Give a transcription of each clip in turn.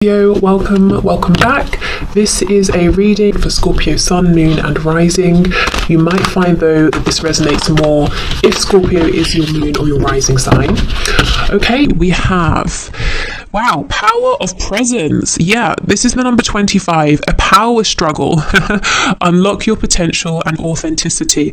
Welcome back. This is a reading for Scorpio Sun, Moon and Rising. You might find though that this resonates more if Scorpio is your moon or your rising sign. Okay, we have, wow, power of presence. Yeah, this is the number 25, a power struggle. Unlock your potential and authenticity.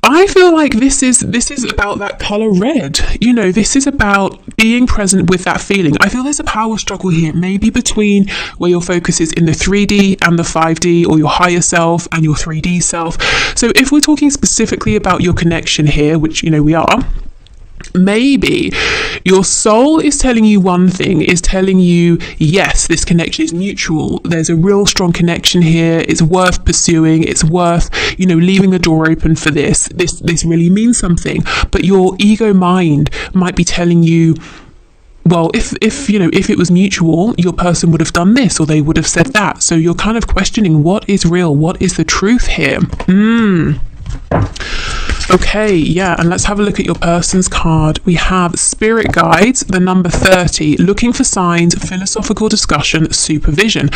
I feel like this is about that color red. You know, this is about being present with that feeling. I feel there's a power struggle here, maybe between where your focus is in the 3D and the 5D, or your higher self and your 3D self. So if we're talking specifically about your connection here, which, you know, we are, maybe your soul is telling you one thing, is telling you, yes, this connection is mutual. There's a real strong connection here. It's worth pursuing. It's worth, you know, leaving the door open for this. This really means something. But your ego mind might be telling you, well, if it was mutual, your person would have done this or they would have said that. So you're kind of questioning what is real, what is the truth here. Okay, yeah, and let's have a look at your person's card. We have Spirit Guides, the number 30, looking for signs, philosophical discussion, supervision.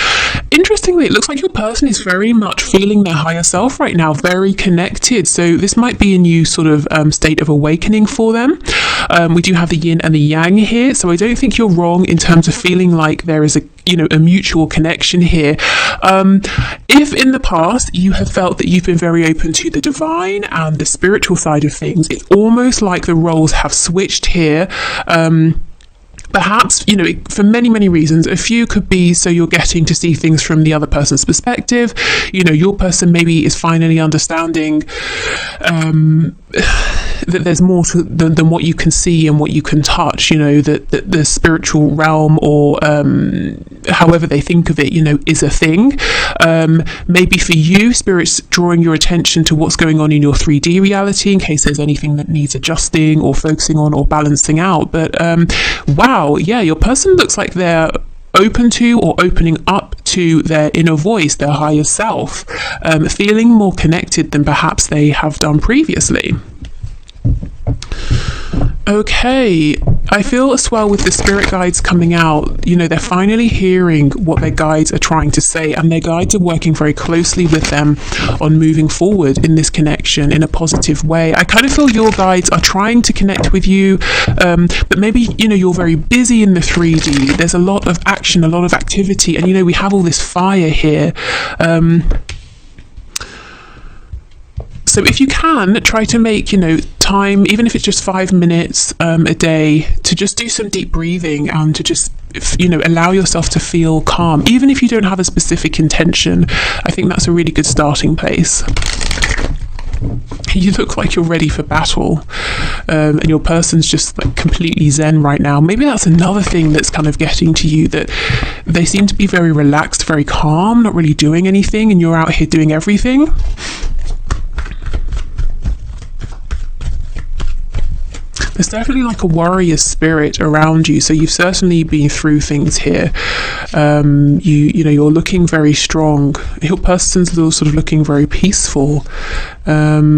Interestingly, it looks like your person is very much feeling their higher self right now, very connected. So this might be a new sort of state of awakening for them. We do have the yin and the yang here, so I don't think you're wrong in terms of feeling like there is a mutual connection here. If in the past you have felt that you've been very open to the divine and the spiritual side of things, it's almost like the roles have switched here. Perhaps, you know, for many reasons. A few could be so you're getting to see things from the other person's perspective. You know, your person maybe is finally understanding that there's more than what you can see and what you can touch, you know, that the spiritual realm, or however they think of it, you know, is a thing. Maybe for you, Spirit's drawing your attention to what's going on in your 3D reality in case there's anything that needs adjusting or focusing on or balancing out. But wow, yeah, your person looks like they're open to or opening up to their inner voice, their higher self, feeling more connected than perhaps they have done previously. Okay, I feel as well with the spirit guides coming out, you know, they're finally hearing what their guides are trying to say, and their guides are working very closely with them on moving forward in this connection in a positive way. I kind of feel your guides are trying to connect with you, but maybe, you know, you're very busy in the 3D. There's a lot of action, a lot of activity, and, you know, we have all this fire here. So if you can, try to make, you know, time, even if it's just 5 minutes a day, to just do some deep breathing and to just, you know, allow yourself to feel calm. Even if you don't have a specific intention, I think that's a really good starting place. You look like you're ready for battle, and your person's just like completely zen right now. Maybe that's another thing that's kind of getting to you, that they seem to be very relaxed, very calm, not really doing anything, and you're out here doing everything. There's definitely like a warrior spirit around you, so you've certainly been through things here. You know, you're looking very strong. Your person's sort of looking very peaceful. I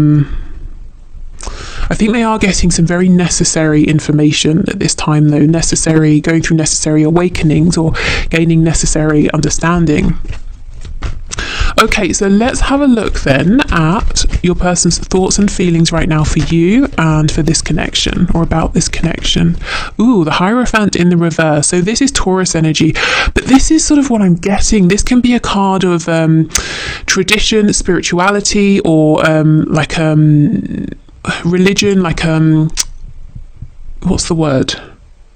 think they are getting some very necessary information at this time, though. Going through necessary awakenings or gaining necessary understanding. Okay, so let's have a look then at your person's thoughts and feelings right now for you and for this connection, or about this connection. Ooh, the Hierophant in the reverse. So this is Taurus energy, but this is sort of what I'm getting. This can be a card of tradition, spirituality, or religion, what's the word?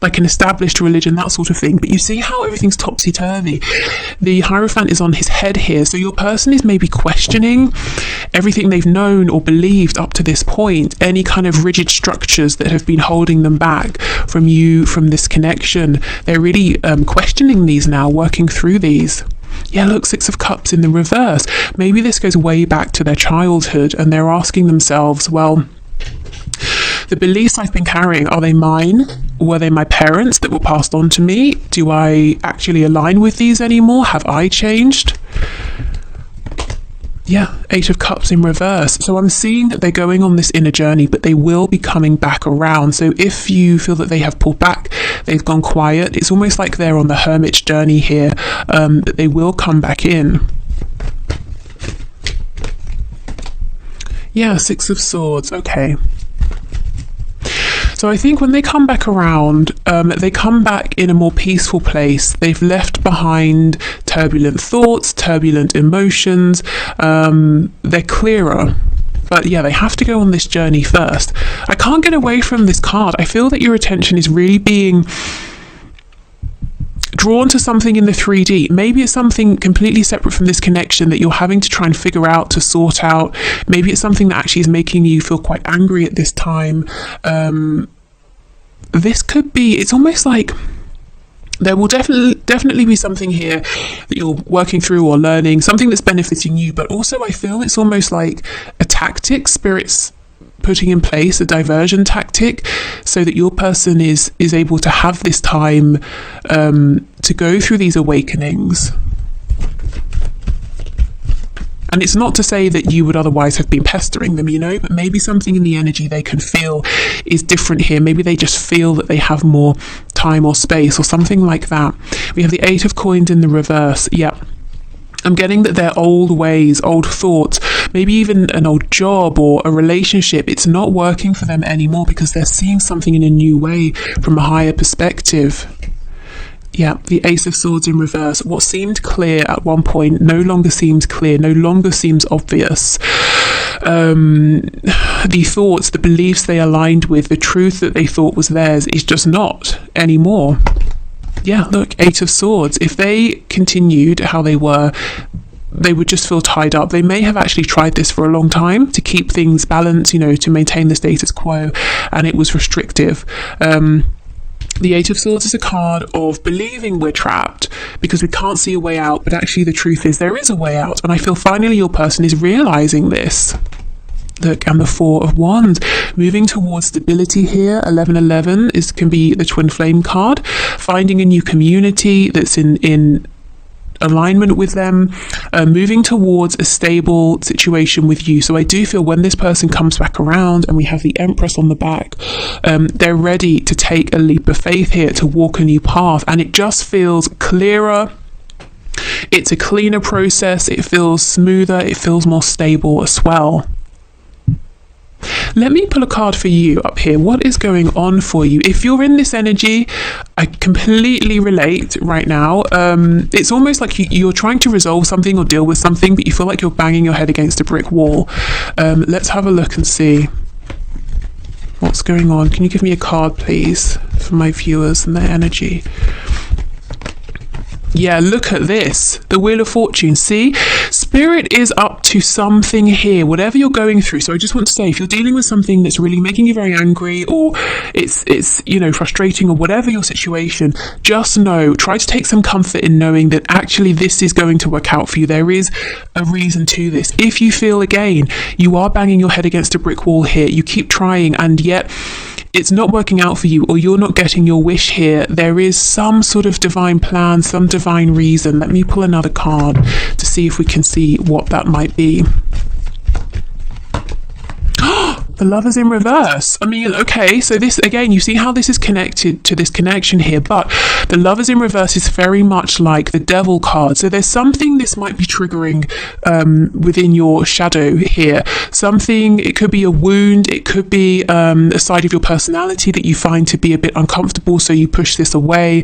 Like an established religion, that sort of thing. But you see how everything's topsy-turvy. The Hierophant is on his head here, so your person is maybe questioning everything they've known or believed up to this point, any kind of rigid structures that have been holding them back from you, from this connection. They're really questioning these now, working through these. Yeah, look, Six of Cups in the reverse. Maybe this goes way back to their childhood, and they're asking themselves, well, the beliefs I've been carrying, are they mine? Were they my parents that were passed on to me? Do I actually align with these anymore? Have I changed? Yeah, Eight of Cups in reverse. So I'm seeing that they're going on this inner journey, but they will be coming back around. So if you feel that they have pulled back, they've gone quiet, it's almost like they're on the hermit's journey here, that they will come back in. Yeah, Six of Swords. Okay. So I think when they come back around, they come back in a more peaceful place. They've left behind turbulent thoughts, turbulent emotions. They're clearer. But yeah, they have to go on this journey first. I can't get away from this card. I feel that your attention is really being drawn to something in the 3D. Maybe it's something completely separate from this connection that you're having to try and figure out, to sort out. Maybe it's something that actually is making you feel quite angry at this time. This could be, it's almost like there will definitely be something here that you're working through or learning, something that's benefiting you, but also I feel it's almost like a tactic, spirits putting in place a diversion tactic so that your person is able to have this time to go through these awakenings. And it's not to say that you would otherwise have been pestering them, you know, but maybe something in the energy they can feel is different here. Maybe they just feel that they have more time or space or something like that. We have the Eight of Coins in the reverse. Yeah. I'm getting that their old ways, old thoughts, maybe even an old job or a relationship, it's not working for them anymore because they're seeing something in a new way from a higher perspective. Yeah, the Ace of Swords in reverse. What seemed clear at one point no longer seems clear, no longer seems obvious. The thoughts, the beliefs they aligned with, the truth that they thought was theirs is just not anymore. Yeah, look, Eight of Swords. If they continued how they were, they would just feel tied up. They may have actually tried this for a long time to keep things balanced, you know, to maintain the status quo, and it was restrictive. The Eight of Swords is a card of believing we're trapped because we can't see a way out, but actually the truth is there is a way out, and I feel finally your person is realizing this. Look, and the Four of Wands, moving towards stability here. 1111 can be the twin flame card, finding a new community that's in alignment with them, moving towards a stable situation with you. So I do feel when this person comes back around and we have the Empress on the back, they're ready to take a leap of faith here, to walk a new path, and it just feels clearer. It's a cleaner process, it feels smoother, it feels more stable as well. Let me pull a card for you up here. What is going on for you? If you're in this energy, I completely relate right now. It's almost like you're trying to resolve something or deal with something, but you feel like you're banging your head against a brick wall. Let's have a look and see what's going on. Can you give me a card, please, for my viewers and their energy? Yeah, look at this. The Wheel of Fortune. See? Spirit is up to something here, whatever you're going through. So I just want to say, if you're dealing with something that's really making you very angry, or it's you know, frustrating, or whatever your situation, just know, try to take some comfort in knowing that actually this is going to work out for you. There is a reason to this. If you feel, again, you are banging your head against a brick wall here, you keep trying, and yet it's not working out for you, or you're not getting your wish here, there is some sort of divine plan, some divine reason. Let me pull another card to see if we can see what that might be. The Lovers in reverse. I mean, okay, so this, again, you see how this is connected to this connection here, but the Lovers in reverse is very much like the Devil card. So there's something this might be triggering within your shadow here. Something, it could be a wound, it could be a side of your personality that you find to be a bit uncomfortable, so you push this away.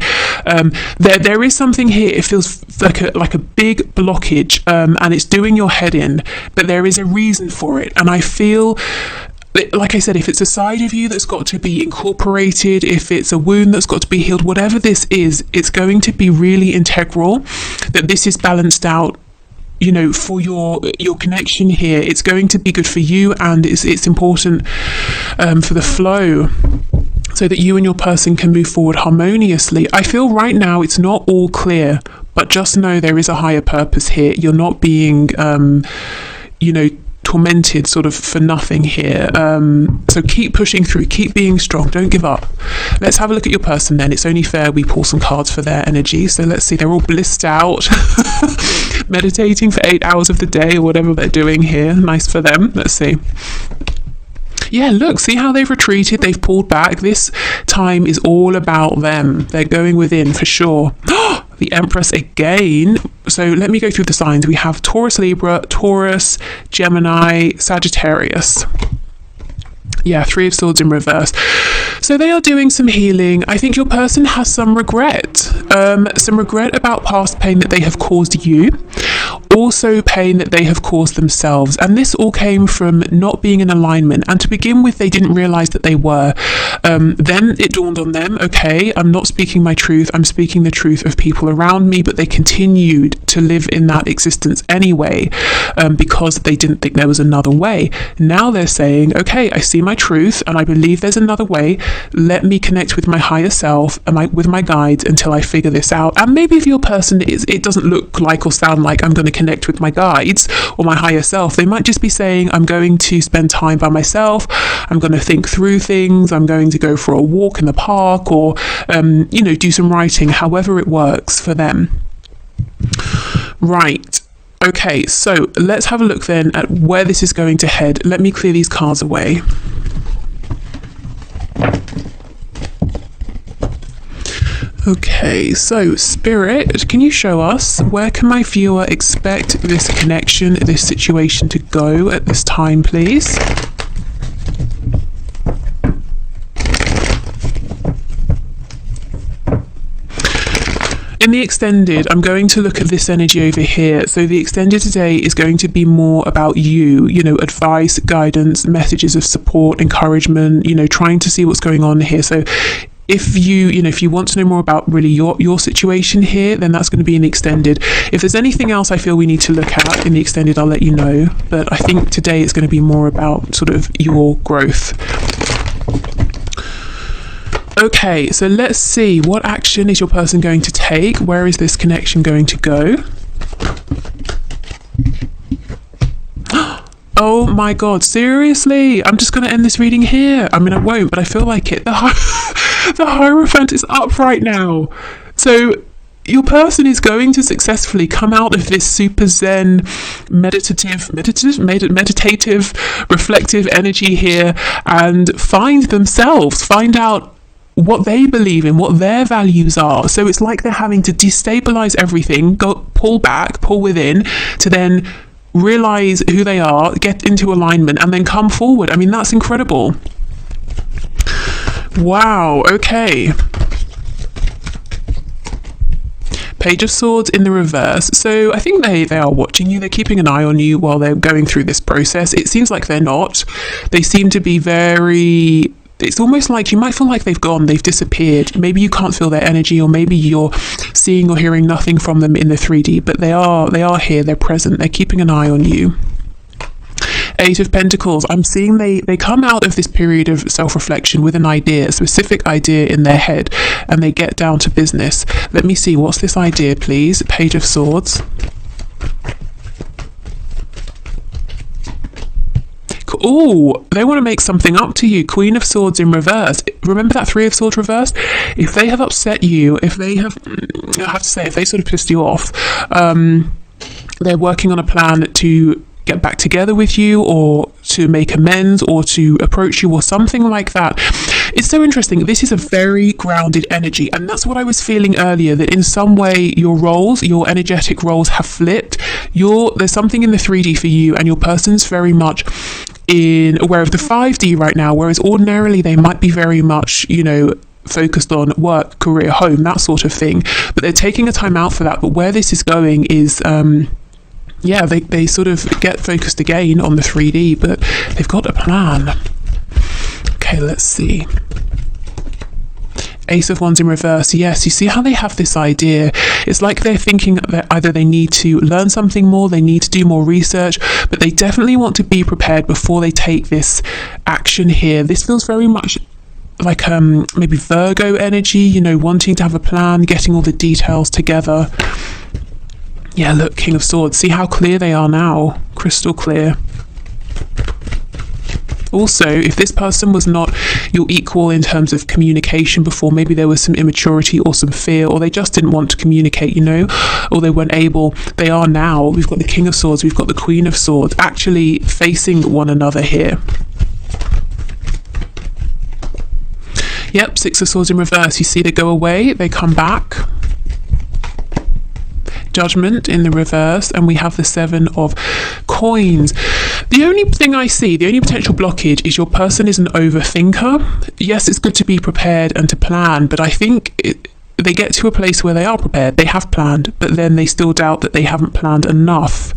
There is something here, it feels like a big blockage, and it's doing your head in, but there is a reason for it. And I feel, like I said, if it's a side of you that's got to be incorporated, if it's a wound that's got to be healed, whatever this is, it's going to be really integral, that this is balanced out, you know, for your connection here. It's going to be good for you, and it's important for the flow, so that you and your person can move forward harmoniously. I feel right now it's not all clear, but just know there is a higher purpose here. You're not being, you know, tormented sort of for nothing here. So keep pushing through, keep being strong, don't give up. Let's have a look at your person then. It's only fair we pull some cards for their energy. So let's see, they're all blissed out, meditating for 8 hours of the day or whatever they're doing here. Nice for them. Let's see. Yeah, look, see how they've retreated, they've pulled back. This time is all about them. They're going within for sure. The Empress again. So let me go through the signs. We have Taurus, Libra, Taurus, Gemini, Sagittarius. Yeah, Three of Swords in reverse. So they are doing some healing. I think your person has some regret about past pain that they have caused you, also pain that they have caused themselves. And this all came from not being in alignment. And to begin with, they didn't realize that they were. Then it dawned on them, okay, I'm not speaking my truth, I'm speaking the truth of people around me, but they continued to live in that existence anyway, because they didn't think there was another way. Now they're saying, okay, I see my truth and I believe there's another way. Let me connect with my higher self and with my guides until I figure this out. And maybe if your person it doesn't look like or sound like I'm going to connect with my guides or my higher self, they might just be saying, I'm going to spend time by myself, I'm going to think through things, I'm going to go for a walk in the park, or do some writing, however it works for them. Right. Okay, so let's have a look then at where this is going to head. Let me clear these cards away. Okay, so Spirit, can you show us where can my viewer expect this connection, this situation to go at this time, please? In the extended, I'm going to look at this energy over here. So the extended today is going to be more about you, advice, guidance, messages of support, encouragement, trying to see what's going on here. So if you want to know more about really your situation here, then that's going to be in the extended. If there's anything else I feel we need to look at in the extended, I'll let you know. But I think today it's going to be more about sort of your growth. Okay, so let's see, what action is your person going to take? Where is this connection going to go? Oh my God, seriously? I'm just going to end this reading here. I mean, I won't, but I feel like it. The Hierophant is up right now. So your person is going to successfully come out of this super zen, meditative, reflective energy here and find themselves, find out what they believe in, what their values are. So it's like they're having to destabilize everything, pull back, pull within, to then realize who they are, get into alignment, and then come forward. I mean, that's incredible. Wow, okay. Page of Swords in the reverse. So I think they are watching you. They're keeping an eye on you while they're going through this process. It seems like they're not. They seem to be very... It's almost like you might feel like they've gone, they've disappeared. Maybe you can't feel their energy, or maybe you're seeing or hearing nothing from them in the 3D, but they are here, they're present, they're keeping an eye on you. Eight of Pentacles. I'm seeing they come out of this period of self-reflection with an idea, a specific idea in their head, and they get down to business. Let me see, what's this idea, please? Page of Swords. Oh, they want to make something up to you. Queen of Swords in reverse. Remember that Three of Swords reverse? If they have upset you, if they have, I have to say, if they sort of pissed you off, they're working on a plan to get back together with you, or to make amends, or to approach you, or something like that. It's so interesting. This is a very grounded energy, and that's what I was feeling earlier, that in some way your roles, your energetic roles have flipped. There's something in the 3D for you, and your person's very much aware of the 5D right now, whereas ordinarily they might be very much, focused on work, career, home, that sort of thing, but they're taking a time out for that. But where this is going is they sort of get focused again on the 3D, but they've got a plan. Okay, let's see. Ace of Wands in reverse. Yes, you see how they have this idea. It's like they're thinking that either they need to learn something more, they need to do more research, but they definitely want to be prepared before they take this action here. This feels very much like maybe Virgo energy, wanting to have a plan, getting all the details together. Yeah, look, King of Swords. See how clear they are now. Crystal clear. Also, if this person was not your equal in terms of communication before, maybe there was some immaturity or some fear, or they just didn't want to communicate, you know, or they weren't able. They are now. We've got the King of Swords, we've got the Queen of Swords, actually facing one another here. Yep, Six of Swords in reverse. You see, they go away, they come back. Judgment in the reverse, and we have the Seven of Coins. The only thing I see, the only potential blockage is your person is an overthinker. Yes, it's good to be prepared and to plan, but I think they get to a place where they are prepared, they have planned, but then they still doubt that they haven't planned enough.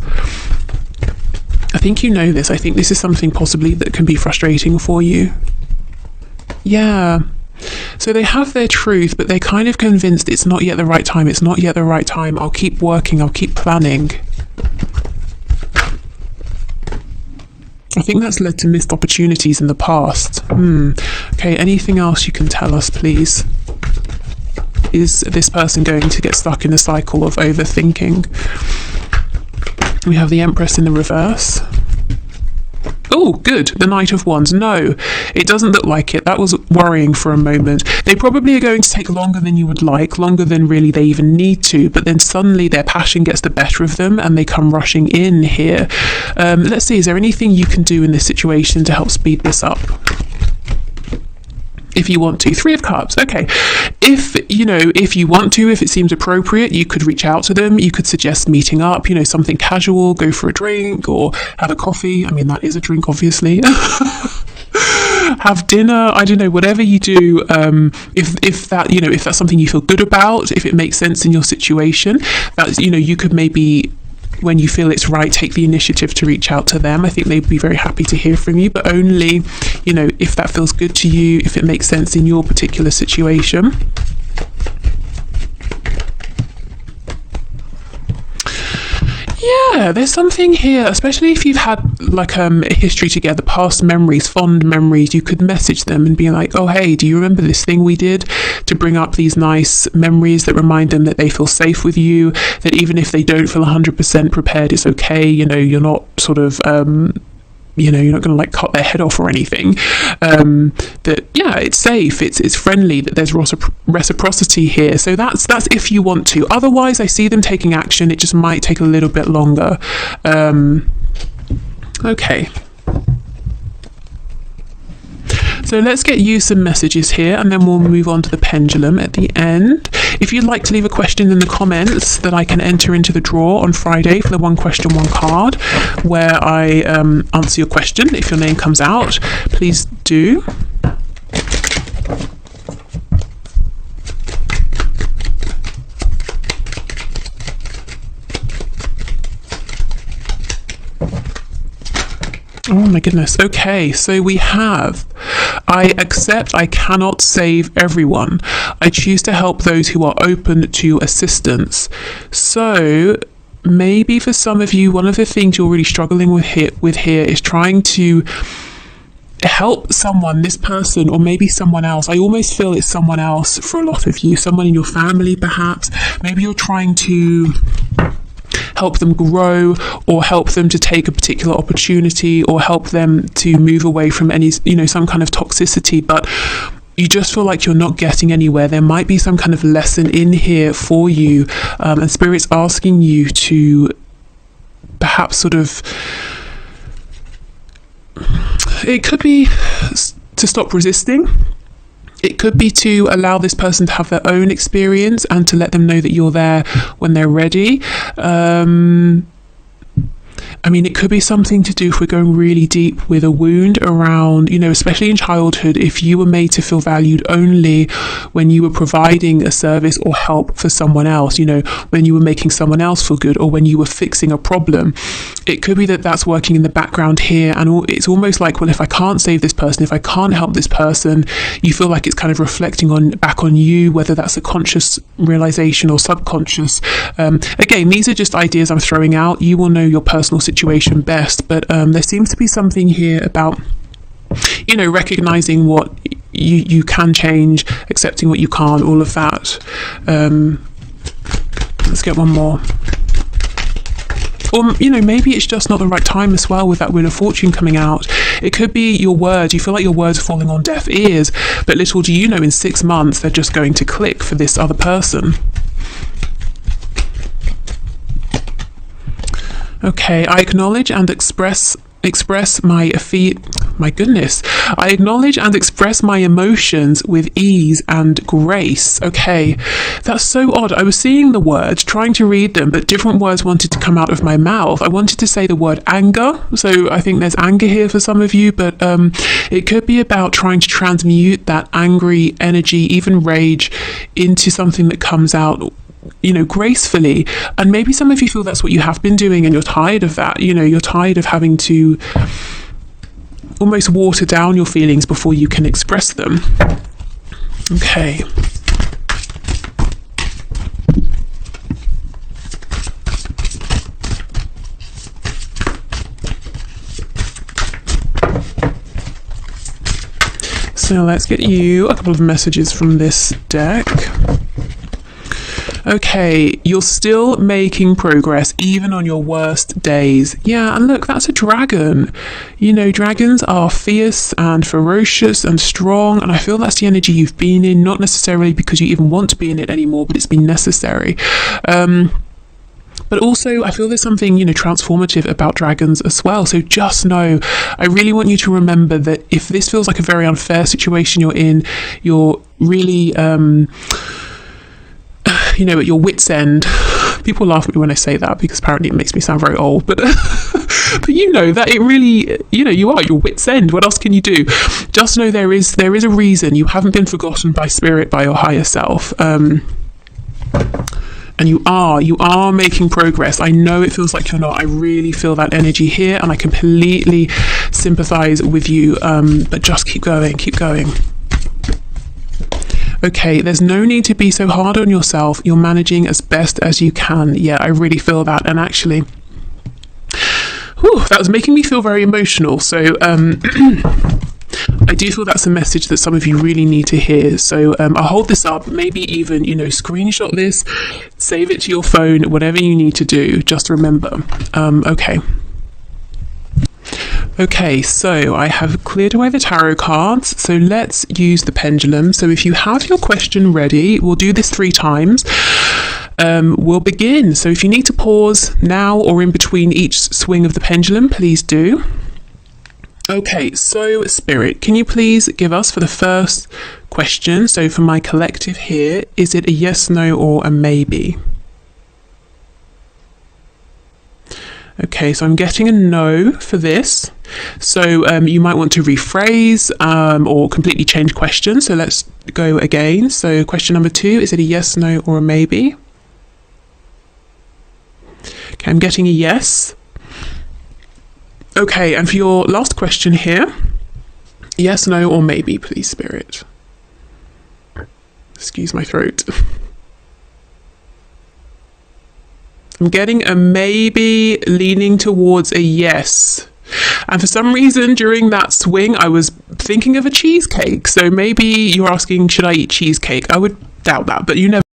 I think you know this. I think this is something possibly that can be frustrating for you. Yeah. So they have their truth, but they're kind of convinced it's not yet the right time. It's not yet the right time. I'll keep working. I'll keep planning. I think that's led to missed opportunities in the past. Okay, anything else you can tell us, please? Is this person going to get stuck in a cycle of overthinking? We have the Empress in the reverse. Oh, good. The Knight of Wands. No, it doesn't look like it. That was worrying for a moment. They probably are going to take longer than you would like, longer than really they even need to, but then suddenly their passion gets the better of them and they come rushing in here. Let's see, is there anything you can do in this situation to help speed this up? If you want to. Three of Cups. Okay. If you want to, if it seems appropriate, you could reach out to them. You could suggest meeting up, something casual, go for a drink or have a coffee. I mean, that is a drink, obviously. Have dinner. I don't know, whatever you do. If that's something you feel good about, if it makes sense in your situation, that's, you could maybe, when you feel it's right, take the initiative to reach out to them. I think they'd be very happy to hear from you, but only, if that feels good to you, if it makes sense in your particular situation. Yeah, there's something here, especially if you've had like a history together, past memories, fond memories. You could message them and be like, oh, hey, do you remember this thing we did? To bring up these nice memories that remind them that they feel safe with you, that even if they don't feel 100% prepared, it's okay. You're not sort of you're not going to like cut their head off or anything. That it's safe, it's friendly, that there's reciprocity here. So that's if you want to. Otherwise, I see them taking action. It just might take a little bit longer. Okay. So let's get you some messages here, and then we'll move on to the pendulum at the end. If you'd like to leave a question in the comments that I can enter into the draw on Friday for the one question, one card, where I answer your question. If your name comes out, please do. Oh my goodness. Okay, so we have, I accept I cannot save everyone. I choose to help those who are open to assistance. So maybe for some of you, one of the things you're really struggling with here is trying to help someone, this person, or maybe someone else. I almost feel it's someone else for a lot of you, someone in your family perhaps. Maybe you're trying to help them grow, or help them to take a particular opportunity, or help them to move away from any, some kind of toxicity, but you just feel like you're not getting anywhere. There might be some kind of lesson in here for you, and Spirit's asking you to perhaps sort of, it could be to stop resisting. It could be to allow this person to have their own experience and to let them know that you're there when they're ready. It could be something to do, if we're going really deep, with a wound around, especially in childhood, if you were made to feel valued only when you were providing a service or help for someone else, when you were making someone else feel good, or when you were fixing a problem. It could be that that's working in the background here, and it's almost like, well, if I can't save this person, if I can't help this person, you feel like it's kind of reflecting back on you, whether that's a conscious realization or subconscious. Again, these are just ideas I'm throwing out. You will know your personal situation best, but there seems to be something here about recognizing what you can change, accepting what you can't, all of that. Let's get one more. Or, you know, maybe it's just not the right time as well with that Wheel of Fortune coming out. It could be your words. You feel like your words are falling on deaf ears, but little do you know, in 6 months, they're just going to click for this other person. Okay, I acknowledge and express my goodness. I acknowledge and express my emotions with ease and grace. Okay, that's so odd. I was seeing the words, trying to read them, but different words wanted to come out of my mouth. I wanted to say the word anger, so I think there's anger here for some of you, but it could be about trying to transmute that angry energy, even rage, into something that comes out, you know, gracefully. And maybe some of you feel that's what you have been doing and you're tired of that. You know, you're tired of having to almost water down your feelings before you can express them. Okay. So let's get you a couple of messages from this deck. Okay, you're still making progress even on your worst days. Yeah, and look, that's a dragon. You know, dragons are fierce and ferocious and strong, and I feel that's the energy you've been in, not necessarily because you even want to be in it anymore, but it's been necessary. But also, I feel there's something, you know, transformative about dragons as well. So just know, I really want you to remember that if this feels like a very unfair situation you're in, you're really... you know, at your wit's end. People laugh at me when I say that because apparently it makes me sound very old, but but you know that it really, you know, you are at your wit's end. What else can you do? Just know there is a reason. You haven't been forgotten by spirit, by your higher self, and you are making progress. I know it feels like you're not. I really feel that energy here, and I completely sympathize with you, but just keep going. Okay, there's no need to be so hard on yourself. You're managing as best as you can. Yeah, I really feel that. And actually, that was making me feel very emotional. So I do feel that's a message that some of you really need to hear. So I'll hold this up, maybe even, you know, screenshot this, save it to your phone, whatever you need to do. Just remember. Okay, so I have cleared away the tarot cards, so let's use the pendulum. So if you have your question ready, we'll do this 3 times. We'll begin. So if you need to pause now or in between each swing of the pendulum, please do. Okay, so Spirit, can you please give us for the first question, so for my collective here, is it a yes, no, or a maybe? Okay, so I'm getting a no for this. So you might want to rephrase or completely change question. So let's go again. So question number 2, is it a yes, no, or a maybe? Okay, I'm getting a yes. Okay, and for your last question here, yes, no, or maybe, please, Spirit. Excuse my throat. I'm getting a maybe leaning towards a yes. And for some reason during that swing, I was thinking of a cheesecake. So maybe you're asking, should I eat cheesecake? I would doubt that, but you never